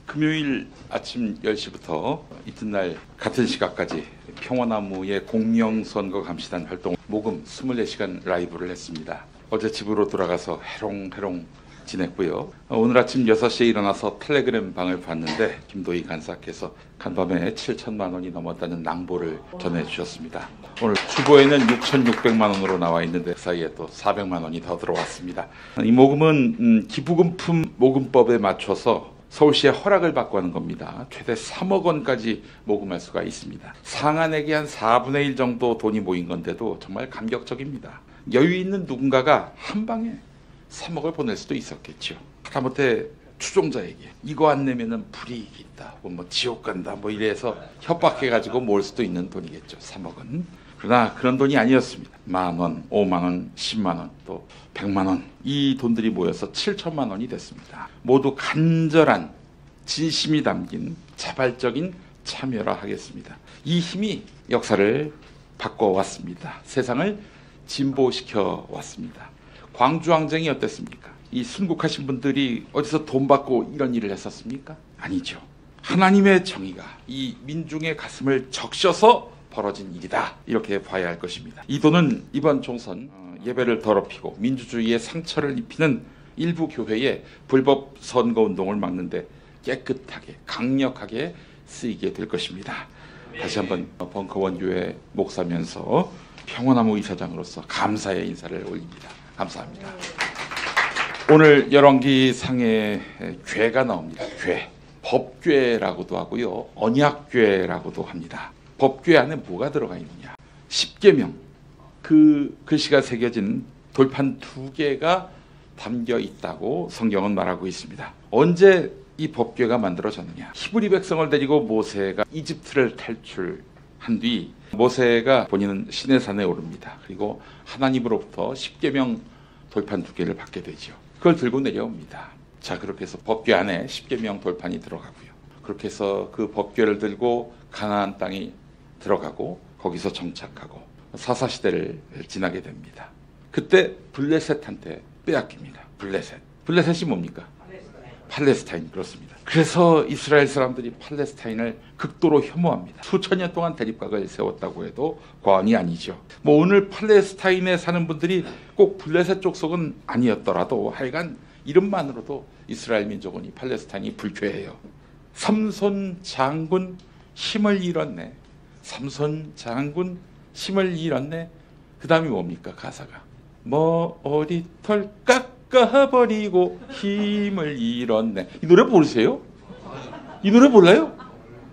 금요일 아침 10시부터 이튿날 같은 시각까지 평화나무의 공명선거 감시단 활동 모금 24시간 라이브를 했습니다. 어제 집으로 돌아가서 해롱해롱 지냈고요. 오늘 아침 6시에 일어나서 텔레그램 방을 봤는데 김도희 간사께서 간밤에 7천만 원이 넘었다는 낭보를 전해주셨습니다. 오늘 주보에는 6,600만 원으로 나와 있는데 그 사이에 또 400만 원이 더 들어왔습니다. 이 모금은 기부금품 모금법에 맞춰서 서울시의 허락을 받고 하는 겁니다. 최대 3억 원까지 모금할 수가 있습니다. 상한액이 한 4분의 1 정도 돈이 모인 건데도 정말 감격적입니다. 여유 있는 누군가가 한 방에 3억을 보낼 수도 있었겠죠. 하다못해 추종자에게 이거 안 내면은 불이익이 있다, 뭐 지옥 간다, 뭐 이래서 협박해가지고 모을 수도 있는 돈이겠죠. 3억은. 그러나 그런 돈이 아니었습니다. 10,000원, 50,000원, 10,000원, 또 100,000원, 이 돈들이 모여서 7천만 원이 됐습니다. 모두 간절한 진심이 담긴 자발적인 참여라 하겠습니다. 이 힘이 역사를 바꿔왔습니다. 세상을 진보시켜 왔습니다. 광주항쟁이 어땠습니까? 이 순국하신 분들이 어디서 돈 받고 이런 일을 했었습니까? 아니죠. 하나님의 정의가 이 민중의 가슴을 적셔서 벌어진 일이다, 이렇게 봐야 할 것입니다. 이 돈은 이번 총선 예배를 더럽히고 민주주의에 상처를 입히는 일부 교회의 불법 선거운동을 막는데 깨끗하게 강력하게 쓰이게 될 것입니다. 다시 한번 벙커원교회 목사면서 평화나무 이사장으로서 감사의 인사를 올립니다. 감사합니다. 오늘 열왕기 상에 궤가 나옵니다. 궤. 법궤라고도 하고요, 언약궤라고도 합니다. 법궤 안에 뭐가 들어가 있느냐? 십계명, 그 글씨가 새겨진 돌판 2개가 담겨 있다고 성경은 말하고 있습니다. 언제 이 법궤가 만들어졌느냐? 히브리 백성을 데리고 모세가 이집트를 탈출한 뒤 모세가 본인은 시내산에 오릅니다. 그리고 하나님으로부터 십계명 돌판 2개를 받게 되죠. 그걸 들고 내려옵니다. 자, 그렇게 해서 법궤 안에 십계명 돌판이 들어가고요. 그렇게 해서 그 법궤를 들고 가나안 땅이 들어가고 거기서 정착하고 사사시대를 지나게 됩니다. 그때 블레셋한테 빼앗깁니다. 블레셋이 뭡니까? 팔레스타인. 그렇습니다. 그래서 이스라엘 사람들이 팔레스타인을 극도로 혐오합니다. 수천 년 동안 대립각을 세웠다고 해도 과언이 아니죠. 뭐 오늘 팔레스타인에 사는 분들이 꼭 블레셋 쪽 속은 아니었더라도 하여간 이름만으로도 이스라엘 민족은 이 팔레스타인이 불쾌해요. 삼손 장군 힘을 잃었네. 삼손 장군 힘을 잃었네. 그 다음이 뭡니까? 가사가 머리털 깎아버리고 힘을 잃었네. 이 노래 모르세요? 이 노래 몰라요?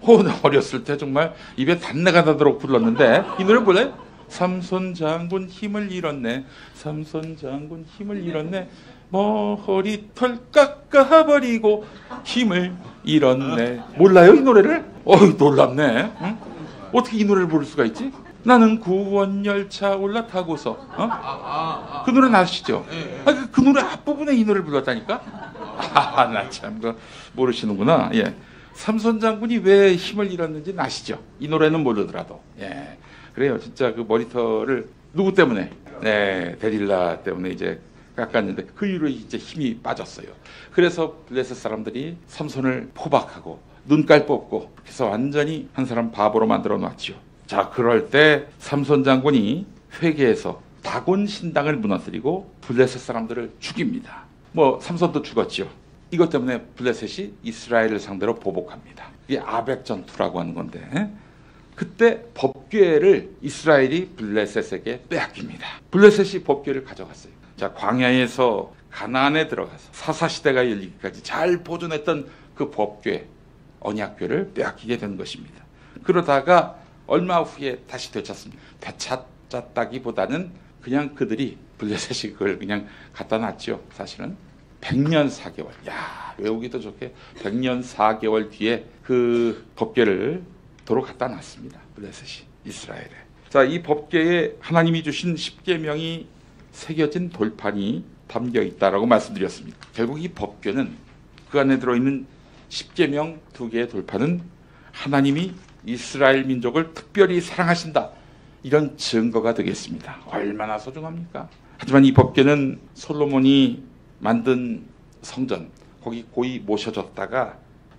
나 어렸을 때 정말 입에 단내가 나도록 불렀는데 이 노래 몰라요? 삼손 장군 힘을 잃었네. 삼손 장군 힘을 잃었네. 머리털 깎아버리고 힘을 잃었네. 몰라요, 이 노래를? 놀랍네. 응? 어떻게 이 노래를 부를 수가 있지? 나는 구원열차 올라타고서. 그 노래 아시죠? 그 노래 앞부분에 이 노래를 불렀다니까? 나 참 모르시는구나. 예. 삼손 장군이 왜 힘을 잃었는지는 아시죠? 이 노래는 모르더라도. 예. 그래요. 진짜 그 머리털을 누구 때문에? 네, 데릴라 때문에 이제 깎았는데 그 이후로 이제 힘이 빠졌어요. 그래서 블레셋 사람들이 삼손을 포박하고 눈깔 뽑고 그래서 완전히 한 사람 바보로 만들어 놨죠. 자, 그럴 때 삼손 장군이 회개해서 다곤 신당을 무너뜨리고 블레셋 사람들을 죽입니다. 삼손도 죽었죠. 이것 때문에 블레셋이 이스라엘을 상대로 보복합니다. 이게 아벡 전투라고 하는 건데 그때 법궤를 이스라엘이 블레셋에게 빼앗깁니다. 블레셋이 법궤를 가져갔어요. 자, 광야에서 가나안에 들어가서 사사시대가 열리기까지 잘 보존했던 그 법궤, 언약궤를 빼앗기게 된 것입니다. 그러다가 얼마 후에 다시 되찾습니다. 되찾았다기보다는 그냥 그들이 블레셋이 그걸 그냥 갖다 놨죠. 사실은 100년 4개월. 야, 외우기도 좋게 100년 4개월 뒤에 그 법궤를 도로 갖다 놨습니다. 블레셋이 이스라엘에. 자, 이 법궤에 하나님이 주신 십계명이 새겨진 돌판이 담겨 있다라고 말씀드렸습니다. 결국 이 법궤는 그 안에 들어있는 십계명 2개의 돌판은 하나님이 이스라엘 민족을 특별히 사랑하신다, 이런 증거가 되겠습니다. 얼마나 소중합니까? 하지만 이 법궤는 솔로몬이 만든 성전, 거기 고이 모셔졌다가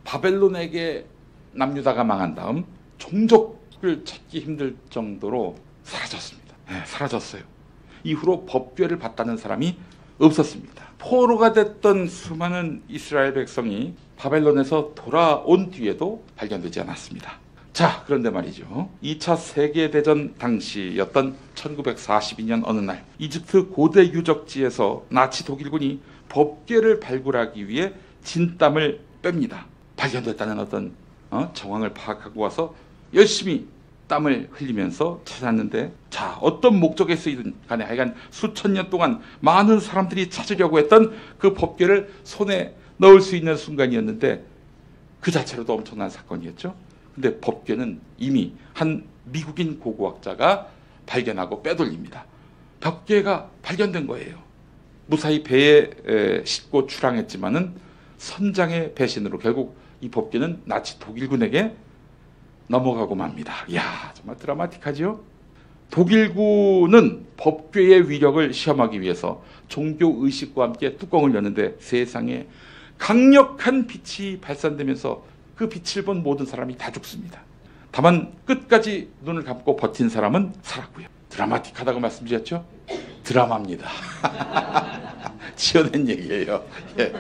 바벨론에게 남유다가 망한 다음 종족을 찾기 힘들 정도로 사라졌습니다. 네, 사라졌어요. 이후로 법궤를 받다는 사람이 없었습니다. 포로가 됐던 수많은 이스라엘 백성이 바벨론에서 돌아온 뒤에도 발견되지 않았습니다. 자, 그런데 말이죠. 2차 세계대전 당시였던 1942년 어느 날 이집트 고대 유적지에서 나치 독일군이 법궤를 발굴하기 위해 진땀을 뺍니다. 발견됐다는 어떤 정황을 파악하고 와서 열심히 땀을 흘리면서 찾았는데, 자, 어떤 목적에 쓰이든 간에 하여간 수천 년 동안 많은 사람들이 찾으려고 했던 그 법궤를 손에 넣을 수 있는 순간이었는데 그 자체로도 엄청난 사건이었죠. 근데 법궤는 이미 한 미국인 고고학자가 발견하고 빼돌립니다. 법궤가 발견된 거예요. 무사히 배에 싣고 출항했지만은 선장의 배신으로 결국 이 법궤는 나치 독일군에게 넘어가고 맙니다. 이야, 정말 드라마틱하죠? 독일군은 법궤의 위력을 시험하기 위해서 종교의식과 함께 뚜껑을 여는데 세상에 강력한 빛이 발산되면서 그 빛을 본 모든 사람이 다 죽습니다. 다만 끝까지 눈을 감고 버틴 사람은 살았고요. 드라마틱하다고 말씀드렸죠? 드라마입니다. 지어낸 얘기예요. 예.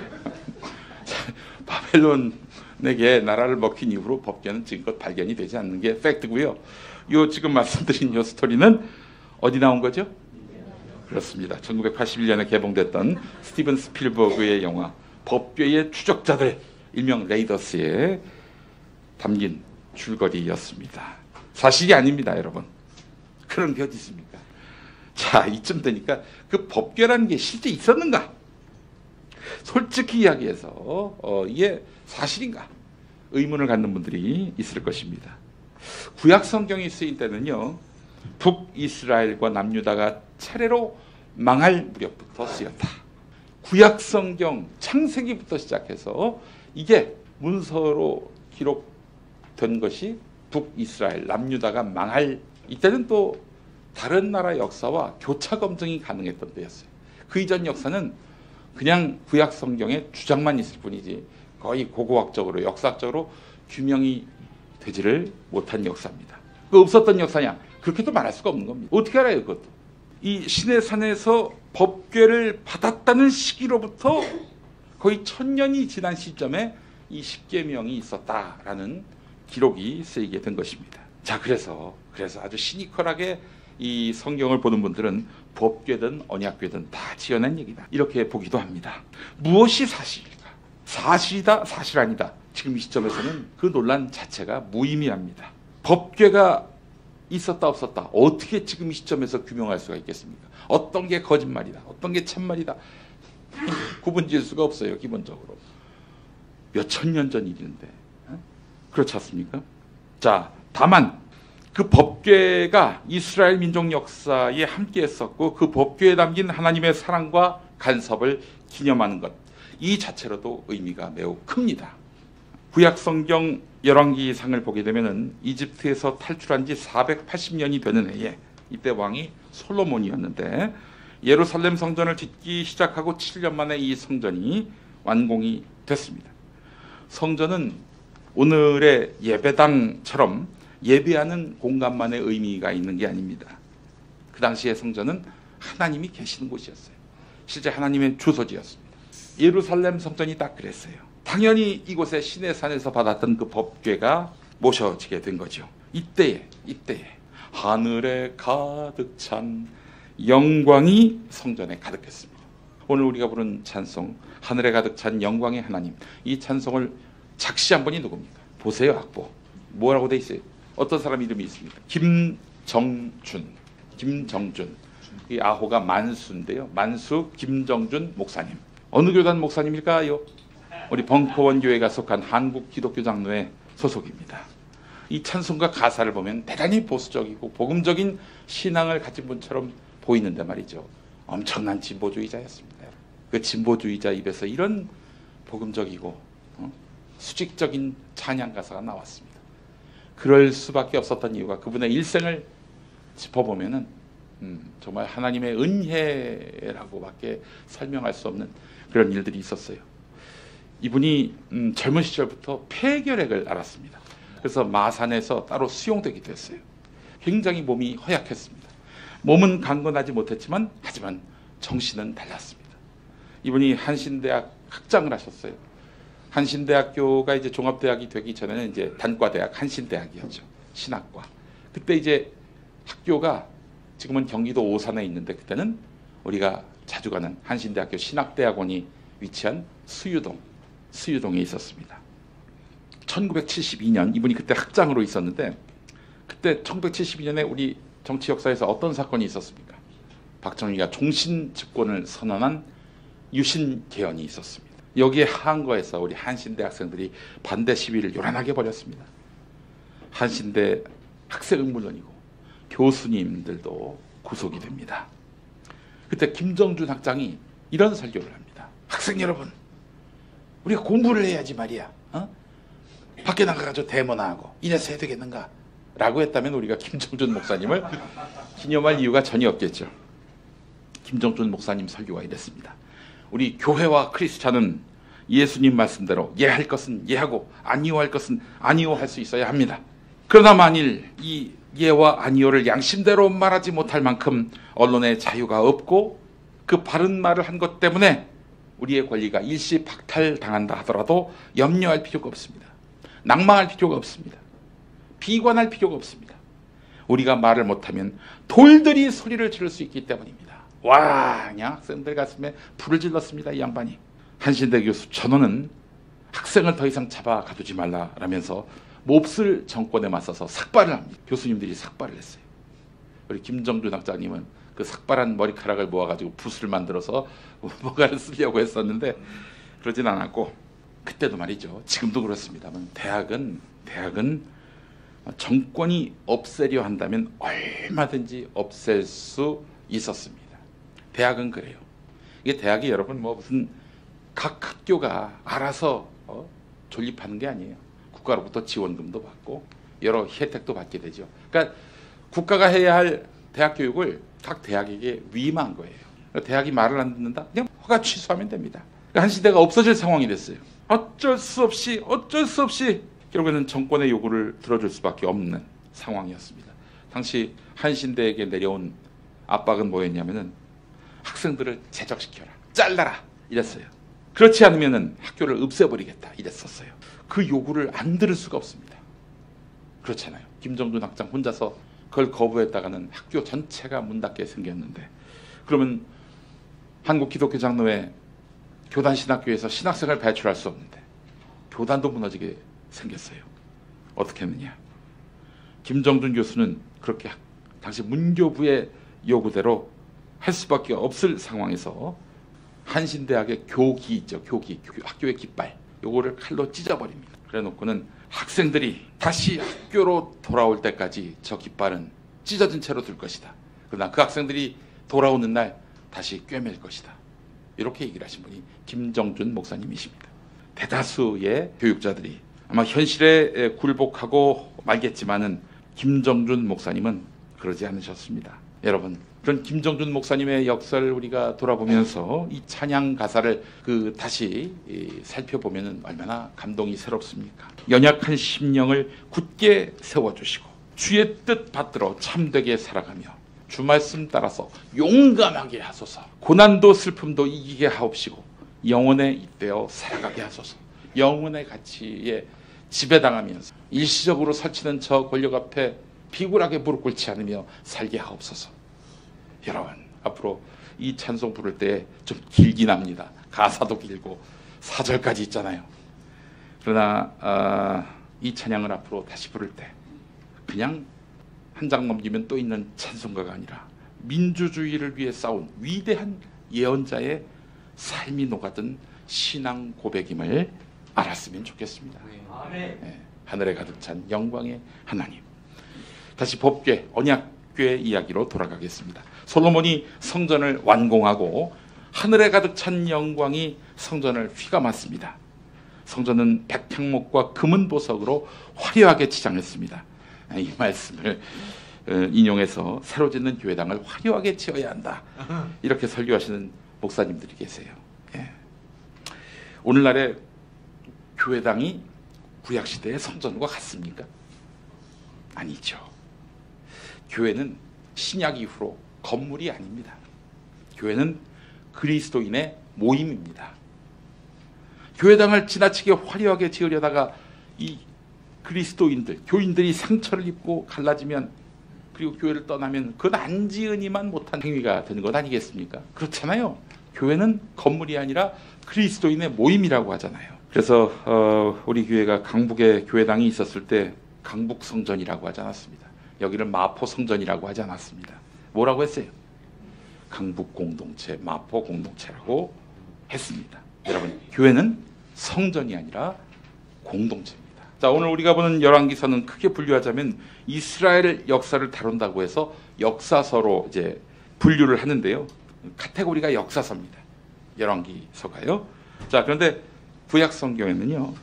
바벨론에게 나라를 먹힌 이후로 법궤는 지금껏 발견이 되지 않는 게 팩트고요. 요 지금 말씀드린 요 스토리는 어디 나온 거죠? 그렇습니다. 1981년에 개봉됐던 스티븐 스필버그의 영화 법궤의 추적자들, 일명 레이더스에 담긴 줄거리였습니다. 사실이 아닙니다, 여러분. 그런 게 어디 있습니까? 자, 이쯤 되니까 그 법궤라는 게 실제 있었는가? 솔직히 이야기해서 이게 사실인가? 의문을 갖는 분들이 있을 것입니다. 구약 성경이 쓰일 때는요, 북이스라엘과 남유다가 차례로 망할 무렵부터 쓰였다. 구약 성경 창세기부터 시작해서 이게 문서로 기록된 것이 북이스라엘, 남유다가 망할, 이때는 또 다른 나라 역사와 교차 검증이 가능했던 때였어요. 그 이전 역사는 그냥 구약 성경에 주장만 있을 뿐이지 거의 고고학적으로 역사학적으로 규명이 되지를 못한 역사입니다. 그 없었던 역사냐? 그렇게도 말할 수가 없는 겁니다. 어떻게 알아요, 그것도? 이 시내산에서 법궤를 받았다는 시기로부터 거의 1000년이 지난 시점에 이 십계명이 있었다라는 기록이 쓰이게 된 것입니다. 자, 그래서 아주 시니컬하게 이 성경을 보는 분들은 법궤든 언약궤든 다 지어낸 얘기다, 이렇게 보기도 합니다. 무엇이 사실일까? 사실이다, 사실 아니다. 지금 이 시점에서는 그 논란 자체가 무의미합니다. 법궤가 있었다 없었다 어떻게 지금 이 시점에서 규명할 수가 있겠습니까? 어떤 게 거짓말이다, 어떤 게 참말이다, 구분 지을 수가 없어요. 기본적으로 몇천 년 전 일인데, 그렇지 않습니까? 자, 다만 그 법궤가 이스라엘 민족 역사에 함께 했었고 그 법궤에 담긴 하나님의 사랑과 간섭을 기념하는 것, 이 자체로도 의미가 매우 큽니다. 구약 성경 열왕기상을 보게 되면은 이집트에서 탈출한 지 480년이 되는 해에, 이때 왕이 솔로몬이었는데 예루살렘 성전을 짓기 시작하고 7년 만에 이 성전이 완공이 됐습니다. 성전은 오늘의 예배당처럼 예배하는 공간만의 의미가 있는 게 아닙니다. 그 당시의 성전은 하나님이 계시는 곳이었어요. 실제 하나님의 주소지였습니다. 예루살렘 성전이 딱 그랬어요. 당연히 이곳에 시내산에서 받았던 그 법궤가 모셔지게 된 거죠. 이때에 하늘에 가득 찬 영광이 성전에 가득했습니다. 오늘 우리가 부른 찬송, 하늘에 가득 찬 영광의 하나님, 이 찬송을 작시한 분이 누굽니까? 보세요, 악보. 뭐라고 돼 있어요? 어떤 사람 이름이 있습니까? 김정준. 이 아호가 만수인데요. 만수 김정준 목사님. 어느 교단 목사님일까요? 우리 벙커원교회가 속한 한국기독교장로회 소속입니다. 이 찬송과 가사를 보면 대단히 보수적이고 복음적인 신앙을 가진 분처럼 보이는데 말이죠. 엄청난 진보주의자였습니다. 그 진보주의자 입에서 이런 복음적이고 수직적인 찬양 가사가 나왔습니다. 그럴 수밖에 없었던 이유가 그분의 일생을 짚어보면은 정말 하나님의 은혜라고밖에 설명할 수 없는 그런 일들이 있었어요. 이분이 젊은 시절부터 폐결핵을 앓았습니다. 그래서 마산에서 따로 수용되기도 했어요. 굉장히 몸이 허약했습니다. 몸은 강건하지 못했지만 하지만 정신은 달랐습니다. 이분이 한신대학 학장을 하셨어요. 한신대학교가 이제 종합대학이 되기 전에는 이제 단과대학 한신대학이었죠. 신학과. 그때 이제 학교가 지금은 경기도 오산에 있는데 그때는 우리가 자주 가는 한신대학교 신학대학원이 위치한 수유동에 있었습니다. 1972년 이분이 그때 학장으로 있었는데 그때 1972년에 우리 정치 역사에서 어떤 사건이 있었습니까? 박정희가 종신 집권을 선언한 유신 개헌이 있었습니다. 여기에 항거해서 우리 한신대 학생들이 반대 시위를 요란하게 벌였습니다. 한신대 학생은 물론이고 교수님들도 구속이 됩니다. 그때 김정준 학장이 이런 설교를 합니다. 학생 여러분, 우리가 공부를 해야지 말이야. 밖에 나가가지고 데모나 하고 이래서 해야 되겠는가? 라고 했다면 우리가 김정준 목사님을 기념할 이유가 전혀 없겠죠. 김정준 목사님 설교가 이랬습니다. 우리 교회와 크리스찬은 예수님 말씀대로 예할 것은 예하고 아니오할 것은 아니오할 수 있어야 합니다. 그러나 만일 이 예와 아니오를 양심대로 말하지 못할 만큼 언론의 자유가 없고 그 바른 말을 한 것 때문에 우리의 권리가 일시 박탈당한다 하더라도 염려할 필요가 없습니다. 낭망할 필요가 없습니다. 비관할 필요가 없습니다. 우리가 말을 못하면 돌들이 소리를 지를 수 있기 때문입니다. 와, 그냥 학생들 가슴에 불을 질렀습니다. 이 양반이. 한신대 교수 전원은 학생을 더 이상 잡아 가두지 말라라면서 몹쓸 정권에 맞서서 삭발을 합니다. 교수님들이 삭발을 했어요. 우리 김정준 학장님은 그 삭발한 머리카락을 모아가지고 붓을 만들어서 뭔가를 쓰려고 했었는데 그러진 않았고, 그때도 말이죠. 지금도 그렇습니다만 대학은 정권이 없애려 한다면 얼마든지 없앨 수 있었습니다. 대학은 그래요. 이게 대학이 여러분 뭐 무슨 각 학교가 알아서 존립하는 게 아니에요. 국가로부터 지원금도 받고 여러 혜택도 받게 되죠. 그러니까 국가가 해야 할 대학 교육을 각 대학에게 위임한 거예요. 그러니까 대학이 말을 안 듣는다? 그냥 허가 취소하면 됩니다. 그러니까 한시대가 없어질 상황이 됐어요. 어쩔 수 없이 결국에는 정권의 요구를 들어줄 수밖에 없는 상황이었습니다. 당시 한신대에게 내려온 압박은 뭐였냐면은 학생들을 제적시켜라, 잘라라 이랬어요. 그렇지 않으면은 학교를 없애버리겠다 이랬었어요. 그 요구를 안 들을 수가 없습니다. 그렇잖아요. 김정준 학장 혼자서 그걸 거부했다가는 학교 전체가 문 닫게 생겼는데, 그러면 한국 기독교 장로회 교단신학교에서 신학생을 배출할 수 없는데 교단도 무너지게 생겼어요. 어떻게 했느냐? 김정준 교수는 그렇게 당시 문교부의 요구대로 할 수밖에 없을 상황에서 한신대학의 교기 있죠. 교기, 학교의 깃발, 요거를 칼로 찢어버립니다. 그래 놓고는 학생들이 다시 학교로 돌아올 때까지 저 깃발은 찢어진 채로 둘 것이다. 그러나 그 학생들이 돌아오는 날 다시 꿰맬 것이다. 이렇게 얘기를 하신 분이 김정준 목사님이십니다. 대다수의 교육자들이 아마 현실에 굴복하고 말겠지만은 김정준 목사님은 그러지 않으셨습니다. 여러분, 그런 김정준 목사님의 역사를 우리가 돌아보면서 이 찬양 가사를 다시 살펴보면 얼마나 감동이 새롭습니까? 연약한 심령을 굳게 세워주시고 주의 뜻 받들어 참되게 살아가며 주 말씀 따라서 용감하게 하소서. 고난도 슬픔도 이기게 하옵시고 영혼에 잇대어 살아가게 하소서. 영혼의 가치에 지배당하면서 일시적으로 설치는 저 권력 앞에 비굴하게 무릎 꿇지 않으며 살게 하옵소서. 여러분, 앞으로 이 찬송 부를 때 좀 길긴 합니다. 가사도 길고 4절까지 있잖아요. 그러나 이 찬양을 앞으로 다시 부를 때 그냥 한 장 넘기면 또 있는 찬송가가 아니라 민주주의를 위해 싸운 위대한 예언자의 삶이 녹아든 신앙 고백임을 알았으면 좋겠습니다. 네, 하늘에 가득 찬 영광의 하나님. 다시 법궤, 언약궤 이야기로 돌아가겠습니다. 솔로몬이 성전을 완공하고 하늘에 가득 찬 영광이 성전을 휘감았습니다. 성전은 백향목과 금은 보석으로 화려하게 치장했습니다. 이 말씀을 인용해서 새로 짓는 교회당을 화려하게 지어야 한다, 이렇게 설교하시는 목사님들이 계세요. 예. 오늘날의 교회당이 구약시대의 성전과 같습니까? 아니죠. 교회는 신약 이후로 건물이 아닙니다. 교회는 그리스도인의 모임입니다. 교회당을 지나치게 화려하게 지으려다가 이 그리스도인들, 교인들이 상처를 입고 갈라지면, 그리고 교회를 떠나면 그건 안지은이만 못한 행위가 되는 것 아니겠습니까? 그렇잖아요. 교회는 건물이 아니라 그리스도인의 모임이라고 하잖아요. 그래서 우리 교회가 강북에 교회당이 있었을 때 강북 성전이라고 하지 않았습니다. 여기를 마포 성전이라고 하지 않았습니다. 뭐라고 했어요? 강북 공동체, 마포 공동체라고 했습니다. 여러분, 교회는 성전이 아니라 공동체입니다. 자, 오늘 우리가 보는 열왕기서는 크게 분류하자면 이스라엘 역사를 다룬다고 해서 역사서로 이제 분류를 하는데요. 카테고리가 역사서입니다. 열왕기서가요. 자, 그런데 구약 성경에는요,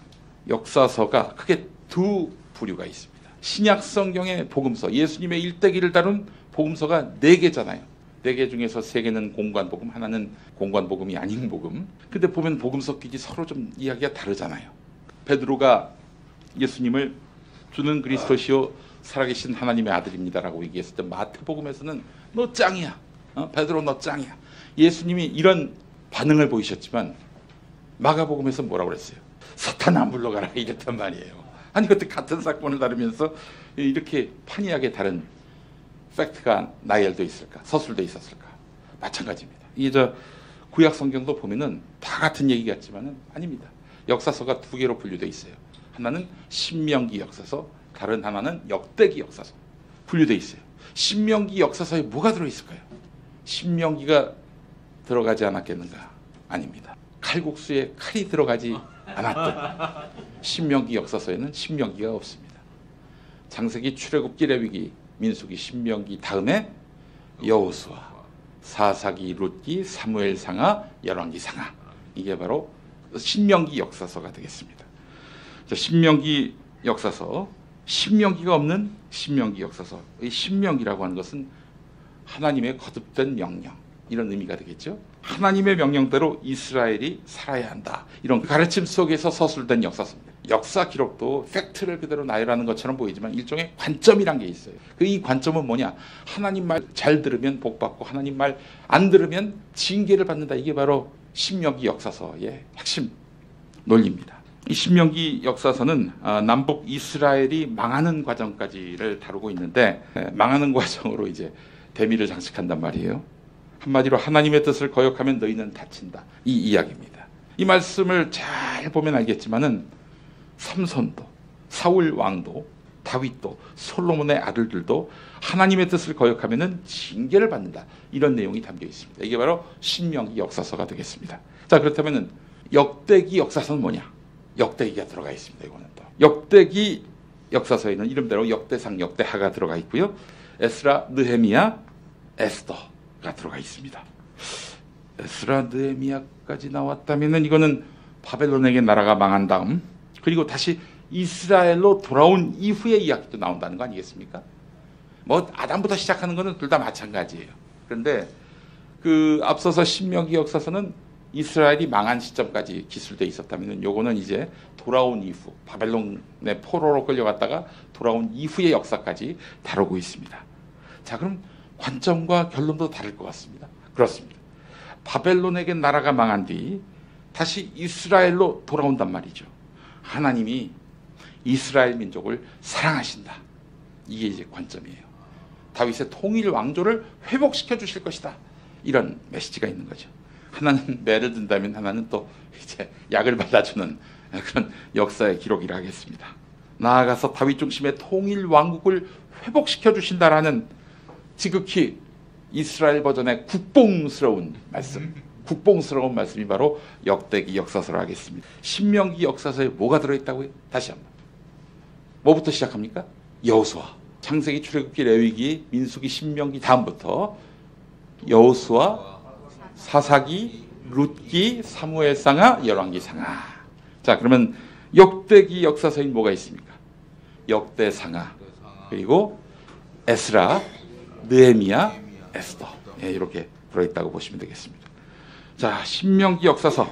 역사서가 크게 두 부류가 있습니다. 신약 성경의 복음서, 예수님의 일대기를 다룬 복음서가 4개잖아요. 4개 중에서 3개는 공관복음, 하나는 공관복음이 아닌 복음. 근데 보면 복음서끼리 서로 좀 이야기가 다르잖아요. 베드로가 예수님을 주는 그리스도시요 살아계신 하나님의 아들입니다라고 얘기했을 때 마태복음에서는 너 짱이야. 베드로 너 짱이야. 예수님이 이런 반응을 보이셨지만 마가복음에서 뭐라고 그랬어요? 사탄아 물러가라 이랬단 말이에요. 아니 그때 같은 사건을 다루면서 이렇게 판이하게 다른 팩트가 나열돼 있을까? 서술돼 있었을까? 마찬가지입니다. 이 구약 성경도 보면은 다 같은 얘기 같지만은 아닙니다. 역사서가 2개로 분류돼 있어요. 하나는 신명기 역사서, 다른 하나는 역대기 역사서 분류돼 있어요. 신명기 역사서에 뭐가 들어 있을까요? 신명기가 들어가지 않았겠는가? 아닙니다. 칼국수에 칼이 들어가지 않았던 신명기 역사서에는 신명기가 없습니다. 창세기, 출애굽기, 레위기, 민수기, 신명기 다음에 여호수아, 사사기, 룻기, 사무엘상하, 열왕기상하, 이게 바로 신명기 역사서가 되겠습니다. 신명기 역사서, 신명기가 없는 신명기 역사서. 이 신명기라고 하는 것은 하나님의 거듭된 명령, 이런 의미가 되겠죠. 하나님의 명령대로 이스라엘이 살아야 한다, 이런 가르침 속에서 서술된 역사서입니다. 역사 기록도 팩트를 그대로 나열하는 것처럼 보이지만 일종의 관점이란 게 있어요. 이 관점은 뭐냐? 하나님 말 잘 들으면 복 받고 하나님 말 안 들으면 징계를 받는다. 이게 바로 신명기 역사서의 핵심 논리입니다. 이 신명기 역사서는 남북 이스라엘이 망하는 과정까지를 다루고 있는데, 망하는 과정으로 이제 대미를 장식한단 말이에요. 한마디로 하나님의 뜻을 거역하면 너희는 다친다, 이 이야기입니다. 이 말씀을 잘 보면 알겠지만은 삼손도, 사울 왕도, 다윗도, 솔로몬의 아들들도 하나님의 뜻을 거역하면은 징계를 받는다, 이런 내용이 담겨 있습니다. 이게 바로 신명기 역사서가 되겠습니다. 자, 그렇다면은 역대기 역사서는 뭐냐? 역대기가 들어가 있습니다. 이거는 또 역대기 역사서에는 이름대로 역대상, 역대하가 들어가 있고요. 에스라, 느헤미야, 에스더가 들어가 있습니다. 에스라, 느헤미야까지 나왔다면은 이거는 바벨론에게 나라가 망한 다음, 그리고 다시 이스라엘로 돌아온 이후의 이야기도 나온다는 거 아니겠습니까? 뭐 아담부터 시작하는 거는 둘 다 마찬가지예요. 그런데 그 앞서서 신명기 역사서는 이스라엘이 망한 시점까지 기술돼 있었다면 요거는 이제 돌아온 이후, 바벨론의 포로로 끌려갔다가 돌아온 이후의 역사까지 다루고 있습니다. 자, 그럼 관점과 결론도 다를 것 같습니다. 그렇습니다. 바벨론에게 나라가 망한 뒤 다시 이스라엘로 돌아온단 말이죠. 하나님이 이스라엘 민족을 사랑하신다, 이게 이제 관점이에요. 다윗의 통일 왕조를 회복시켜 주실 것이다, 이런 메시지가 있는 거죠. 하나는 매를 든다면 하나는 또 이제 약을 발라주는 그런 역사의 기록이라 하겠습니다. 나아가서 다윗 중심의 통일 왕국을 회복시켜 주신다라는 지극히 이스라엘 버전의 국뽕스러운 말씀, 국뽕스러운 말씀이 바로 역대기 역사서라 하겠습니다. 신명기 역사서에 뭐가 들어있다고요? 다시 한번. 뭐부터 시작합니까? 여호수아, 창세기, 출애굽기, 레위기, 민수기, 신명기 다음부터 여호수아, 사사기, 룻기, 사무엘상하, 열왕기상하. 자, 그러면 역대기 역사서인 뭐가 있습니까? 역대상하, 그리고 에스라, 느헤미야, 에스더, 이렇게 들어있다고 보시면 되겠습니다. 자, 신명기 역사서,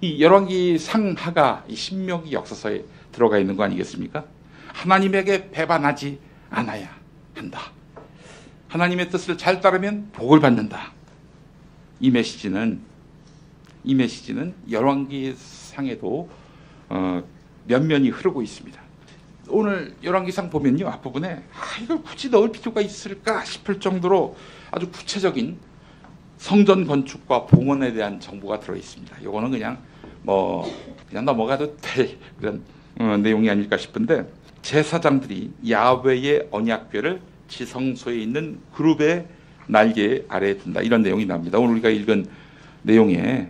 이 열왕기 상하가 이 신명기 역사서에 들어가 있는 거 아니겠습니까? 하나님에게 배반하지 않아야 한다. 하나님의 뜻을 잘 따르면 복을 받는다. 이 메시지는 열왕기 상에도 면면이 흐르고 있습니다. 오늘 열왕기상 보면요, 앞부분에 이걸 굳이 넣을 필요가 있을까 싶을 정도로 아주 구체적인 성전 건축과 봉헌에 대한 정보가 들어 있습니다. 이거는 그냥 넘어가도 될 그런 내용이 아닐까 싶은데, 제사장들이 야훼의 언약궤를 지성소에 있는 그룹의 날개 아래에 둔다, 이런 내용이 나옵니다. 오늘 우리가 읽은 내용의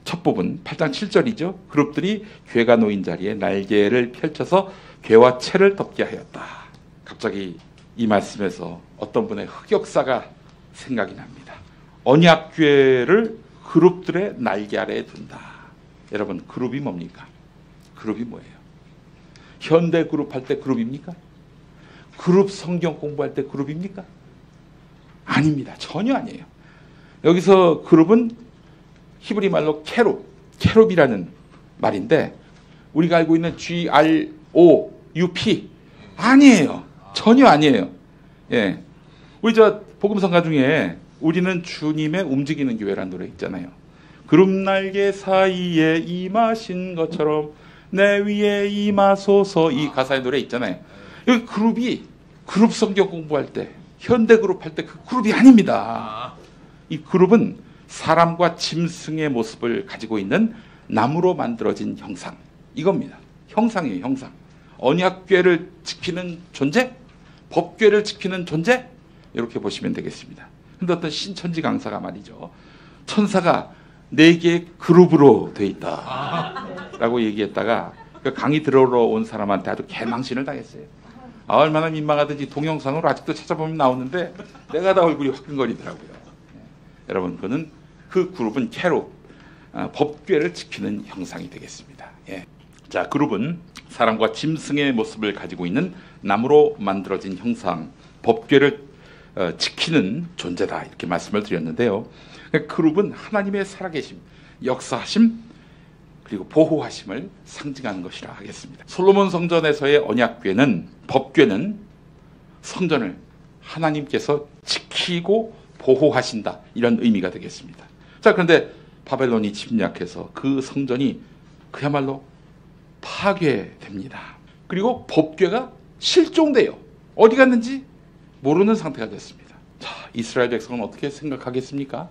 첫 부분 8장 7절이죠. 그룹들이 궤가 놓인 자리에 날개를 펼쳐서 궤와 채를 덮게 하였다. 갑자기 이 말씀에서 어떤 분의 흑역사가 생각이 납니다. 언약궤를 그룹들의 날개 아래에 둔다. 여러분, 그룹이 뭡니까? 그룹이 뭐예요? 현대 그룹 할 때 그룹입니까? 그룹 성경 공부할 때 그룹입니까? 아닙니다. 전혀 아니에요. 여기서 그룹은 히브리 말로 캐룹이라는 말인데, 우리가 알고 있는 GROUP 아니에요. 전혀 아니에요. 예, 우리 복음성가 중에 우리는 주님의 움직이는 교회라는 노래 있잖아요. 그룹 날개 사이에 임하신 것처럼 내 위에 임하소서, 이 가사의 노래 있잖아요. 여기 그룹 성경 공부할 때, 현대 그룹 할 때 그 그룹이 아닙니다. 이 그룹은 사람과 짐승의 모습을 가지고 있는 나무로 만들어진 형상, 이겁니다. 형상이에요, 형상. 언약궤를 지키는 존재, 법궤를 지키는 존재, 이렇게 보시면 되겠습니다. 근데 어떤 신천지 강사가 말이죠, 천사가 4개의 그룹으로 돼 있다 라고 얘기했다가 그 강의 들으러 온 사람한테 아주 개망신을 당했어요. 얼마나 민망하든지 동영상으로 아직도 찾아보면 나오는데 내가 다 얼굴이 화끈거리더라고요. 여러분, 그 그룹은 캐룹, 법궤를 지키는 형상이 되겠습니다. 예. 자, 그룹은 사람과 짐승의 모습을 가지고 있는 나무로 만들어진 형상, 법궤를 지키는 존재다, 이렇게 말씀을 드렸는데요. 그룹은 하나님의 살아계심, 역사하심, 그리고 보호하심을 상징하는 것이라 하겠습니다. 솔로몬 성전에서의 언약궤는, 법궤는 성전을 하나님께서 지키고 보호하신다, 이런 의미가 되겠습니다. 자, 그런데 바벨론이 침략해서 그 성전이 그야말로 파괴됩니다. 그리고 법궤가 실종돼요. 어디 갔는지 모르는 상태가 됐습니다. 자, 이스라엘 백성은 어떻게 생각하겠습니까?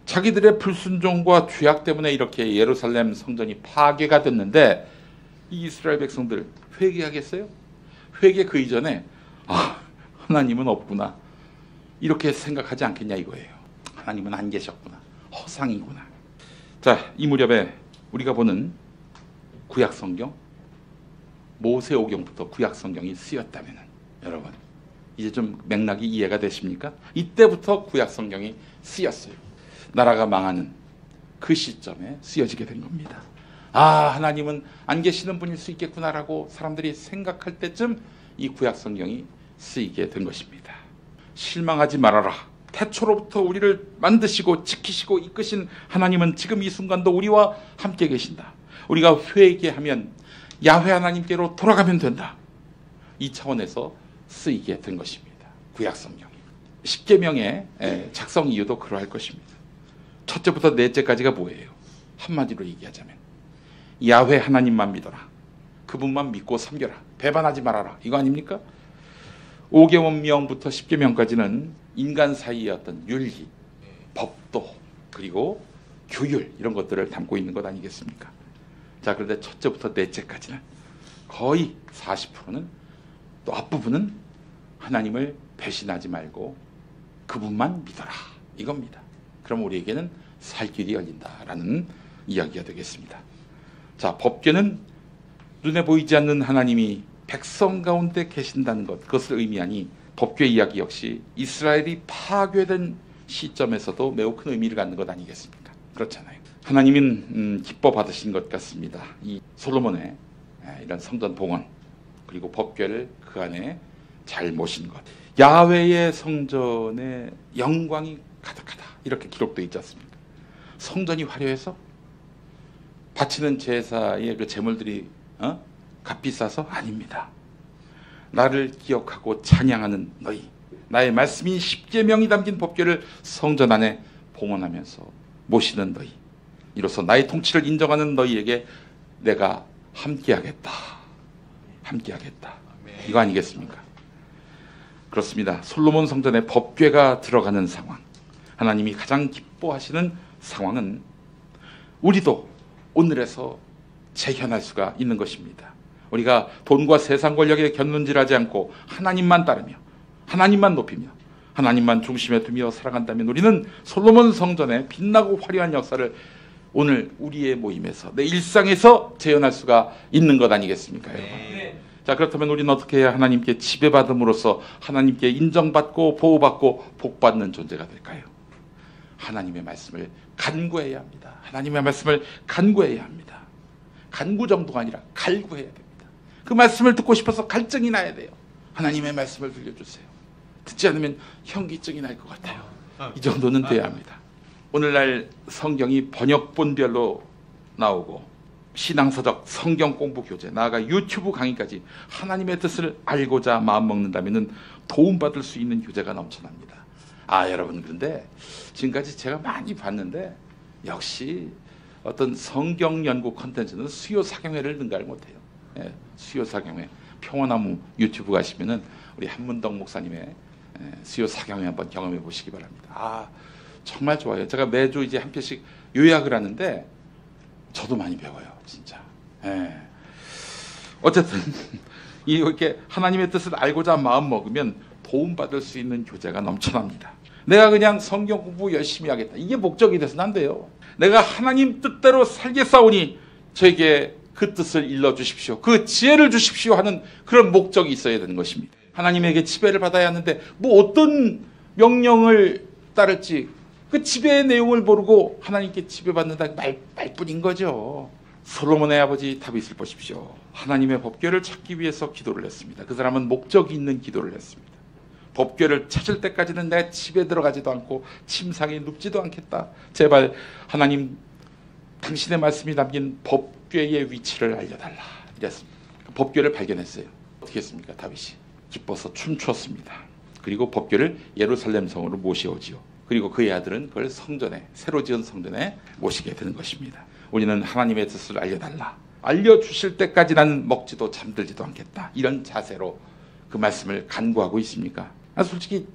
자기들의 불순종과 죄악 때문에 이렇게 예루살렘 성전이 파괴가 됐는데, 이 이스라엘 백성들 회개하겠어요? 회개 그 이전에 하나님은 없구나, 이렇게 생각하지 않겠냐 이거예요. 하나님은 안 계셨구나, 허상이구나. 자, 이 무렵에 우리가 보는 구약성경, 모세오경부터 구약성경이 쓰였다면, 여러분 이제 좀 맥락이 이해가 되십니까? 이때부터 구약성경이 쓰였어요. 나라가 망하는 그 시점에 쓰여지게 된 겁니다. 하나님은 안 계시는 분일 수 있겠구나라고 사람들이 생각할 때쯤 이 구약성경이 쓰이게 된 것입니다. 실망하지 말아라. 태초로부터 우리를 만드시고 지키시고 이끄신 하나님은 지금 이 순간도 우리와 함께 계신다. 우리가 회개하면 야훼 하나님께로 돌아가면 된다. 이 차원에서 쓰이게 된 것입니다. 구약성경이. 십계명의 작성 이유도 그러할 것입니다. 첫째부터 넷째까지가 뭐예요? 한마디로 얘기하자면 야훼 하나님만 믿어라. 그분만 믿고 섬겨라. 배반하지 말아라. 이거 아닙니까? 5계명부터 10계명까지는 인간 사이의 어떤 윤리, 법도, 그리고 규율, 이런 것들을 담고 있는 것 아니겠습니까? 자, 그런데 첫째부터 넷째까지는 거의 40%는, 또 앞부분은 하나님을 배신하지 말고 그분만 믿어라, 이겁니다. 그럼 우리에게는 살 길이 열린다라는 이야기가 되겠습니다. 자, 법궤는 눈에 보이지 않는 하나님이 백성 가운데 계신다는 것, 그것을 의미하니 법궤 이야기 역시 이스라엘이 파괴된 시점에서도 매우 큰 의미를 갖는 것 아니겠습니까? 그렇잖아요. 하나님은 기뻐 받으신 것 같습니다. 이 솔로몬의 이런 성전 봉헌, 그리고 법궤를 그 안에 잘 모신 것, 야훼의 성전에 영광이 가득하다, 이렇게 기록되어 있지 않습니까? 성전이 화려해서 바치는 제사의 그 제물들이 값비싸서 아닙니다. 나를 기억하고 찬양하는 너희, 나의 말씀인 십계명이 담긴 법궤를 성전 안에 봉헌하면서 모시는 너희, 이로써 나의 통치를 인정하는 너희에게 내가 함께하겠다. 함께하겠다. 이거 아니겠습니까? 그렇습니다. 솔로몬 성전에 법궤가 들어가는 상황, 하나님이 가장 기뻐하시는 상황은 우리도 오늘에서 재현할 수가 있는 것입니다. 우리가 돈과 세상 권력에 견눈질하지 않고 하나님만 따르며 하나님만 높이며 하나님만 중심에 두며 살아간다면 우리는 솔로몬 성전의 빛나고 화려한 역사를 오늘 우리의 모임에서, 내 일상에서 재현할 수가 있는 것 아니겠습니까, 여러분? 자, 그렇다면 우리는 어떻게 해야 하나님께 지배받음으로써 하나님께 인정받고 보호받고 복받는 존재가 될까요? 하나님의 말씀을 간구해야 합니다. 하나님의 말씀을 간구해야 합니다. 간구 정도가 아니라 갈구해야 됩니다. 그 말씀을 듣고 싶어서 갈증이 나야 돼요. 하나님의 말씀을 들려주세요. 듣지 않으면 현기증이 날 것 같아요. 이 정도는 돼야 합니다. 오늘날 성경이 번역본별로 나오고 신앙서적, 성경 공부 교재, 나아가 유튜브 강의까지 하나님의 뜻을 알고자 마음먹는다면 도움받을 수 있는 교재가 넘쳐납니다. 여러분, 그런데 지금까지 제가 많이 봤는데 역시 어떤 성경 연구 콘텐츠는 수요 사경회를 능가를 못해요. 수요 사경회, 평화나무 유튜브 가시면은 우리 한문덕 목사님의 수요 사경회 한번 경험해 보시기 바랍니다. 정말 좋아요. 제가 매주 이제 한 편씩 요약을 하는데 저도 많이 배워요, 진짜. 어쨌든 이렇게 하나님의 뜻을 알고자 마음 먹으면 도움받을 수 있는 교재가 넘쳐납니다. 내가 그냥 성경 공부 열심히 하겠다, 이게 목적이 돼서는 안 돼요. 내가 하나님 뜻대로 살겠사오니 저에게 그 뜻을 일러주십시오, 그 지혜를 주십시오 하는 그런 목적이 있어야 되는 것입니다. 하나님에게 지배를 받아야 하는데 뭐 어떤 명령을 따를지 그 지배의 내용을 모르고 하나님께 지배받는다 말뿐인 거죠. 솔로몬의 아버지 다윗을 보십시오. 하나님의 법궤를 찾기 위해서 기도를 했습니다. 그 사람은 목적이 있는 기도를 했습니다. 법궤를 찾을 때까지는 내가 집에 들어가지도 않고 침상에 눕지도 않겠다. 제발 하나님, 당신의 말씀이 담긴 법궤의 위치를 알려달라, 이랬습니다. 법궤를 발견했어요. 어떻게 했습니까? 다윗이 기뻐서 춤추었습니다. 그리고 법궤를 예루살렘 성으로 모셔오지요. 그리고 그의 아들은 그걸 성전에, 새로 지은 성전에 모시게 되는 것입니다. 우리는 하나님의 뜻을 알려달라, 알려주실 때까지 나는 먹지도 잠들지도 않겠다, 이런 자세로 그 말씀을 간구하고 있습니까? 솔직히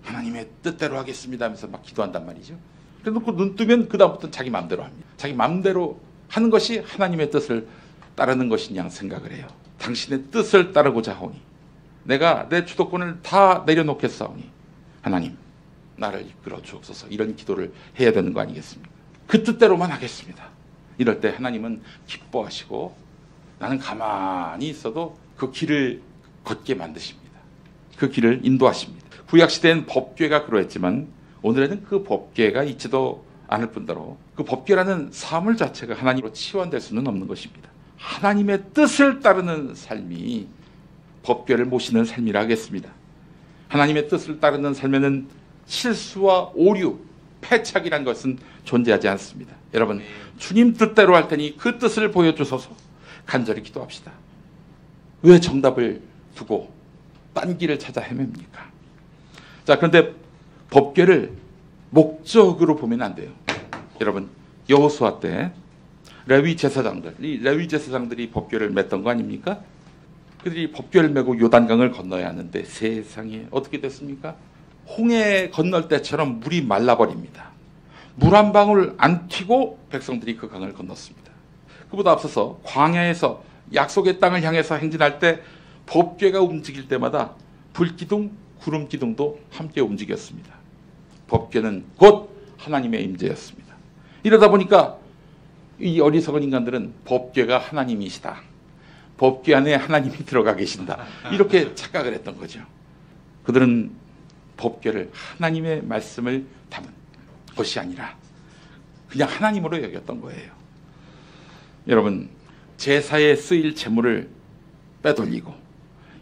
하나님의 뜻대로 하겠습니다 하면서 막 기도한단 말이죠. 그래놓고 눈 뜨면 그 다음부터는 자기 마음대로 합니다. 자기 마음대로 하는 것이 하나님의 뜻을 따르는 것이냐 생각을 해요. 당신의 뜻을 따르고자 하오니 내가 내 주도권을 다 내려놓겠사오니 하나님 나를 이끌어 주옵소서, 이런 기도를 해야 되는 거 아니겠습니까? 그 뜻대로만 하겠습니다. 이럴 때 하나님은 기뻐하시고 나는 가만히 있어도 그 길을 걷게 만드십니다. 그 길을 인도하십니다. 구약시대엔 법궤가 그러했지만 오늘에는 그 법궤가 있지도 않을 뿐더러 그 법궤라는 사물 자체가 하나님으로 치환될 수는 없는 것입니다. 하나님의 뜻을 따르는 삶이 법궤를 모시는 삶이라 하겠습니다. 하나님의 뜻을 따르는 삶에는 실수와 오류, 패착이란 것은 존재하지 않습니다. 여러분, 주님 뜻대로 할 테니 그 뜻을 보여주소서 간절히 기도합시다. 왜 정답을 두고 딴 길을 찾아 헤맵니까? 자, 그런데 법궤를 목적으로 보면 안 돼요. 여러분, 여호수아 때 레위 제사장들이 법궤를 맸던 거 아닙니까? 그들이 법궤를 메고 요단강을 건너야 하는데 세상에 어떻게 됐습니까? 홍해 건널 때처럼 물이 말라버립니다. 물 한 방울 안 튀고 백성들이 그 강을 건넜습니다. 그보다 앞서서 광야에서 약속의 땅을 향해서 행진할 때 법궤가 움직일 때마다 불기둥, 구름기둥도 함께 움직였습니다. 법궤는 곧 하나님의 임재였습니다. 이러다 보니까 이 어리석은 인간들은 법궤가 하나님이시다, 법궤 안에 하나님이 들어가 계신다, 이렇게 착각을 했던 거죠. 그들은 법궤를 하나님의 말씀을 담은 것이 아니라 그냥 하나님으로 여겼던 거예요. 여러분, 제사에 쓰일 제물을 빼돌리고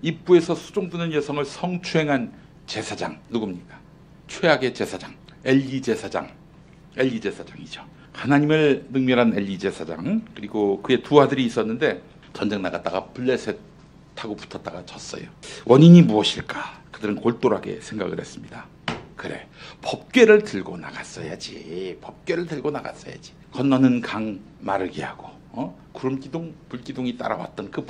입구에서 수종드는 여성을 성추행한 제사장 누굽니까? 최악의 제사장, 엘리 제사장이죠. 하나님을 능멸한 엘리 제사장, 그리고 그의 두 아들이 있었는데 전쟁 나갔다가 블레셋하고 붙었다가 졌어요. 원인이 무엇일까? 그들은 골똘하게 생각을 했습니다. 그래, 법궤를 들고 나갔어야지. 법궤를 들고 나갔어야지. 건너는 강 마르게 하고 구름기둥, 불기둥이 따라왔던 그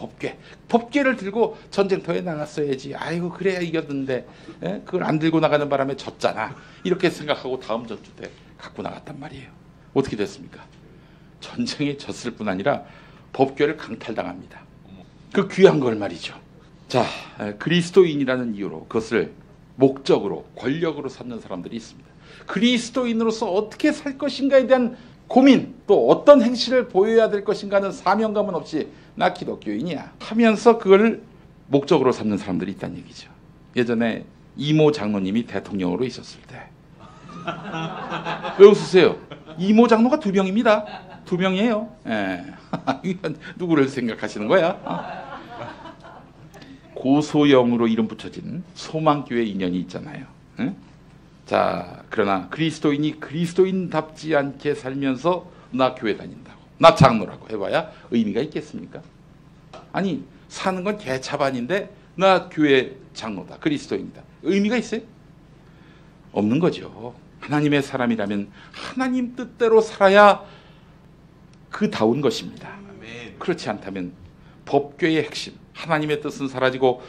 법궤를 들고 전쟁터에 나갔어야지. 아이고, 그래야 이겼는데 그걸 안 들고 나가는 바람에 졌잖아. 이렇게 생각하고 다음 전투 때 갖고 나갔단 말이에요. 어떻게 됐습니까? 전쟁에 졌을 뿐 아니라 법궤를 강탈당합니다. 그 귀한 걸 말이죠. 자, 그리스도인이라는 이유로 그것을 목적으로, 권력으로 삼는 사람들이 있습니다. 그리스도인으로서 어떻게 살 것인가에 대한 고민, 또 어떤 행실을 보여야 될 것인가 하는 사명감은 없이 나 기독교인이야 하면서 그걸 목적으로 삼는 사람들이 있다는 얘기죠. 예전에 이모 장로님이 대통령으로 있었을 때. 왜 웃으세요? 이모 장로가 2명입니다. 2명이에요. 예. 누구를 생각하시는 거야? 고소영으로 이름 붙여진 소망교회 인연이 있잖아요. 응? 자, 그러나 그리스도인이 그리스도인답지 않게 살면서 나 교회 다닌다고, 나 장로라고 해봐야 의미가 있겠습니까? 아니, 사는 건 개차반인데 나 교회 장로다, 그리스도인이다. 의미가 있어요? 없는 거죠. 하나님의 사람이라면 하나님 뜻대로 살아야 그다운 것입니다. 그렇지 않다면 법궤의 핵심, 하나님의 뜻은 사라지고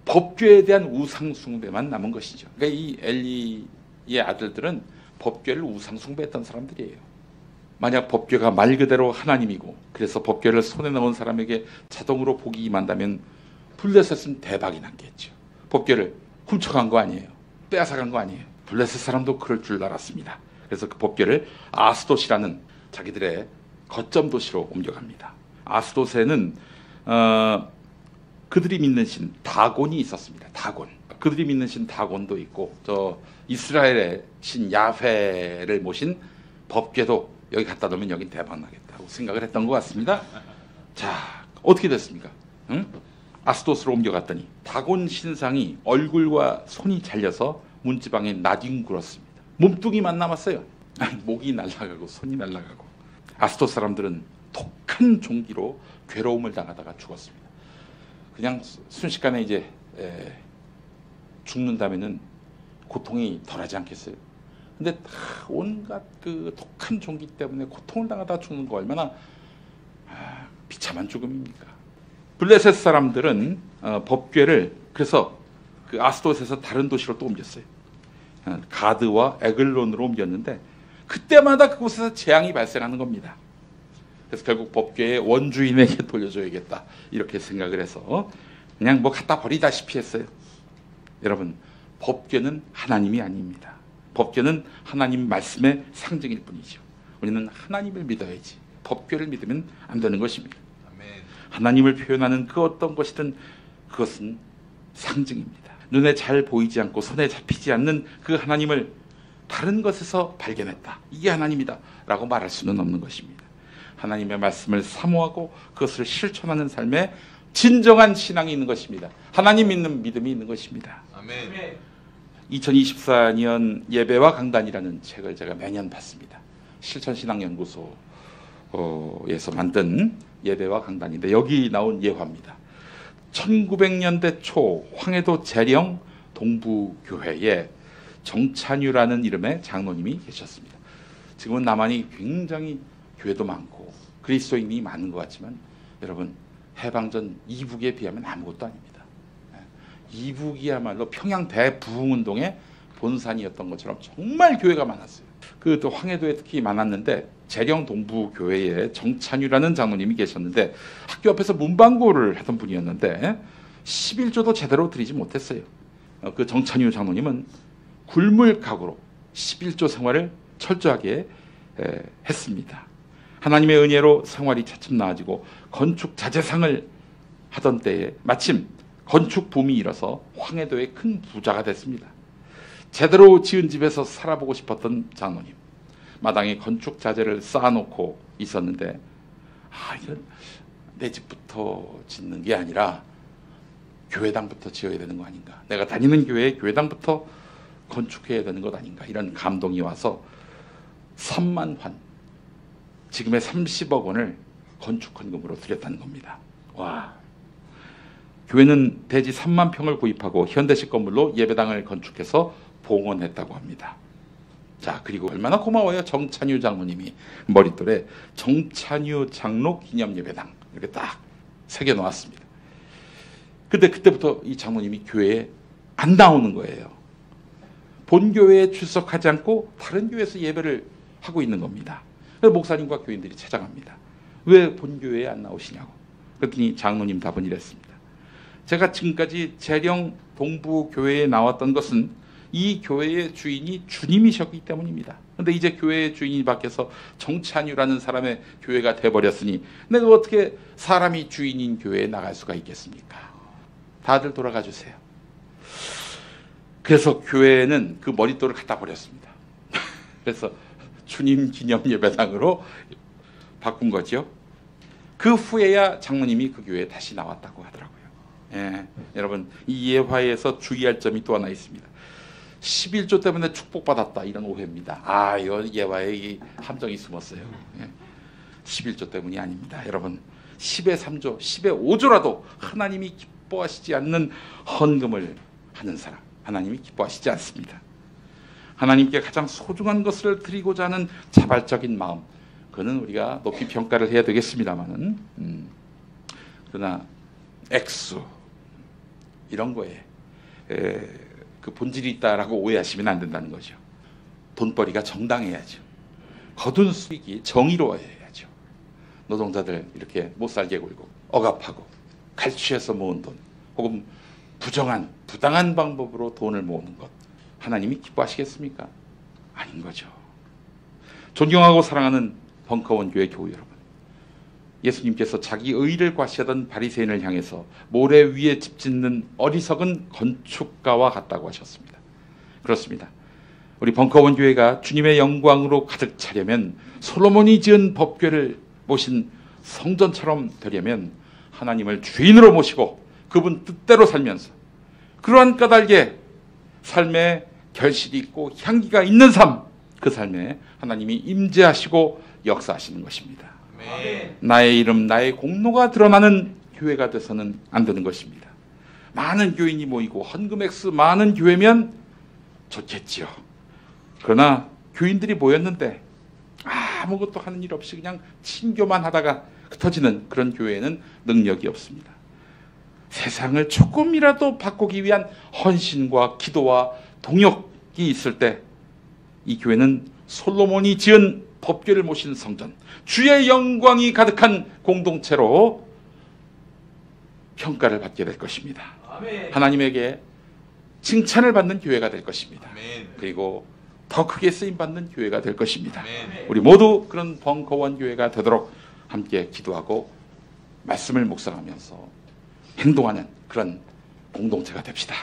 법궤에 대한 우상 숭배만 남은 것이죠. 그러니까 이 엘리의 아들들은 법궤를 우상 숭배했던 사람들이에요. 만약 법궤가 말 그대로 하나님이고 그래서 법궤를 손에 넣은 사람에게 자동으로 복이 임한다면 블레셋은 대박이 났겠죠. 법궤를 훔쳐간 거 아니에요. 빼앗아간 거 아니에요. 블레셋 사람도 그럴 줄 알았습니다. 그래서 그 법궤를 아스돗이라는 자기들의 거점 도시로 옮겨갑니다. 아스돗에는 그들이 믿는 신 다곤이 있었습니다. 다곤. 그들이 믿는 신 다곤도 있고 저 이스라엘의 신 야훼를 모신 법궤도 여기 갖다 놓으면 여긴 대박 나겠다고 생각을 했던 것 같습니다. 자, 어떻게 됐습니까? 응? 아스돗으로 옮겨갔더니 다곤 신상이 얼굴과 손이 잘려서 문지방에 나뒹굴었습니다. 몸뚱이만 남았어요. 목이 날아가고 손이 날아가고. 아스돗 사람들은 독한 종기로 괴로움을 당하다가 죽었습니다. 그냥 순식간에 이제 죽는다면은 고통이 덜하지 않겠어요? 근데 온갖 그 독한 종기 때문에 고통을 당하다 죽는 거 얼마나 비참한 죽음입니까? 블레셋 사람들은 법궤를 그래서 그 아스돗에서 다른 도시로 또 옮겼어요. 가드와 에글론으로 옮겼는데 그때마다 그곳에서 재앙이 발생하는 겁니다. 그래서 결국 법궤의 원주인에게 돌려줘야겠다 이렇게 생각을 해서 그냥 뭐 갖다 버리다시피 했어요. 여러분, 법궤는 하나님이 아닙니다. 법궤는 하나님 말씀의 상징일 뿐이죠. 우리는 하나님을 믿어야지 법궤를 믿으면 안 되는 것입니다. 하나님을 표현하는 그 어떤 것이든 그것은 상징입니다. 눈에 잘 보이지 않고 손에 잡히지 않는 그 하나님을 다른 것에서 발견했다, 이게 하나님이다 라고 말할 수는 없는 것입니다. 하나님의 말씀을 사모하고 그것을 실천하는 삶에 진정한 신앙이 있는 것입니다. 하나님 믿는 믿음이 있는 것입니다. 아멘. 2024년 예배와 강단이라는 책을 제가 매년 받습니다. 실천신앙연구소에서 만든 예배와 강단인데 여기 나온 예화입니다. 1900년대 초 황해도 재령 동부교회에 정찬유라는 이름의 장로님이 계셨습니다. 지금은 남한이 굉장히 교회도 많고 그리스도인이 많은 것 같지만 여러분, 해방전 이북에 비하면 아무것도 아닙니다. 이북이야말로 평양 대부흥운동의 본산이었던 것처럼 정말 교회가 많았어요. 그 또 황해도에 특히 많았는데 재령 동부교회에 정찬유라는 장로님이 계셨는데 학교 앞에서 문방구를 하던 분이었는데 11조도 제대로 드리지 못했어요. 그 정찬유 장로님은 굴물각으로 11조 생활을 철저하게 했습니다. 하나님의 은혜로 생활이 차츰 나아지고 건축 자재상을 하던 때에 마침 건축 붐이 일어서 황해도의 큰 부자가 됐습니다. 제대로 지은 집에서 살아보고 싶었던 장로님, 마당에 건축 자재를 쌓아놓고 있었는데 이건 내 집부터 짓는 게 아니라 교회당부터 지어야 되는 거 아닌가, 내가 다니는 교회에 교회당부터 건축해야 되는 것 아닌가, 이런 감동이 와서 3만 환, 지금의 30억 원을 건축 헌금으로 드렸다는 겁니다. 와. 교회는 대지 3만 평을 구입하고 현대식 건물로 예배당을 건축해서 봉헌했다고 합니다. 자, 그리고 얼마나 고마워요. 정찬유 장로님이 머릿돌에 정찬유 장로 기념 예배당 이렇게 딱 새겨 놓았습니다. 근데 그때부터 이 장로님이 교회에 안 나오는 거예요. 본교회에 출석하지 않고 다른 교회에서 예배를 하고 있는 겁니다. 그래서 목사님과 교인들이 찾아갑니다. 왜 본교회에 안 나오시냐고. 그랬더니 장로님 답은 이랬습니다. 제가 지금까지 재령 동부교회에 나왔던 것은 이 교회의 주인이 주님이셨기 때문입니다. 그런데 이제 교회의 주인이 바뀌어서 정찬유라는 사람의 교회가 돼버렸으니 내가 어떻게 사람이 주인인 교회에 나갈 수가 있겠습니까? 다들 돌아가 주세요. 그래서 교회는 그 머릿돌을 갖다 버렸습니다. 그래서 주님 기념 예배당으로 바꾼 거죠. 그 후에야 장로님이 그 교회에 다시 나왔다고 하더라고요. 예, 여러분 이 예화에서 주의할 점이 또 하나 있습니다. 11조 때문에 축복받았다 이런 오해입니다. 아, 이거 예화에 이 함정이 숨었어요. 예. 11조 때문이 아닙니다. 여러분 10의 3조, 10의 5조라도 하나님이 기뻐하시지 않는 헌금을 하는 사람 하나님이 기뻐하시지 않습니다. 하나님께 가장 소중한 것을 드리고자 하는 자발적인 마음, 그거는 우리가 높이 평가를 해야 되겠습니다만은 그러나 액수 이런 거에 그 본질이 있다라고 오해하시면 안 된다는 거죠. 돈벌이가 정당해야죠. 거둔 수익이 정의로워야죠. 노동자들 이렇게 못 살게 굴고 억압하고 갈취해서 모은 돈 혹은 부정한 부당한 방법으로 돈을 모으는 것 하나님이 기뻐하시겠습니까? 아닌 거죠. 존경하고 사랑하는 벙커원 교회 교우 여러분, 예수님께서 자기 의를 과시하던 바리새인을 향해서 모래 위에 집 짓는 어리석은 건축가와 같다고 하셨습니다. 그렇습니다. 우리 벙커원 교회가 주님의 영광으로 가득 차려면, 솔로몬이 지은 법궤를 모신 성전처럼 되려면 하나님을 주인으로 모시고 그분 뜻대로 살면서 그러한 까닭에 삶에 결실이 있고 향기가 있는 삶, 그 삶에 하나님이 임재하시고 역사하시는 것입니다. 아멘. 나의 이름, 나의 공로가 드러나는 교회가 돼서는 안 되는 것입니다. 많은 교인이 모이고 헌금 액수 많은 교회면 좋겠지요. 그러나 교인들이 모였는데 아무것도 하는 일 없이 그냥 친교만 하다가 흩어지는 그런 교회에는 능력이 없습니다. 세상을 조금이라도 바꾸기 위한 헌신과 기도와 동역이 있을 때 이 교회는 솔로몬이 지은 법궤를 모신 성전, 주의 영광이 가득한 공동체로 평가를 받게 될 것입니다. 아멘. 하나님에게 칭찬을 받는 교회가 될 것입니다. 아멘. 그리고 더 크게 쓰임받는 교회가 될 것입니다. 아멘. 우리 모두 그런 벙커원 교회가 되도록 함께 기도하고 말씀을 묵상하면서 행동하는 그런 공동체가 됩시다.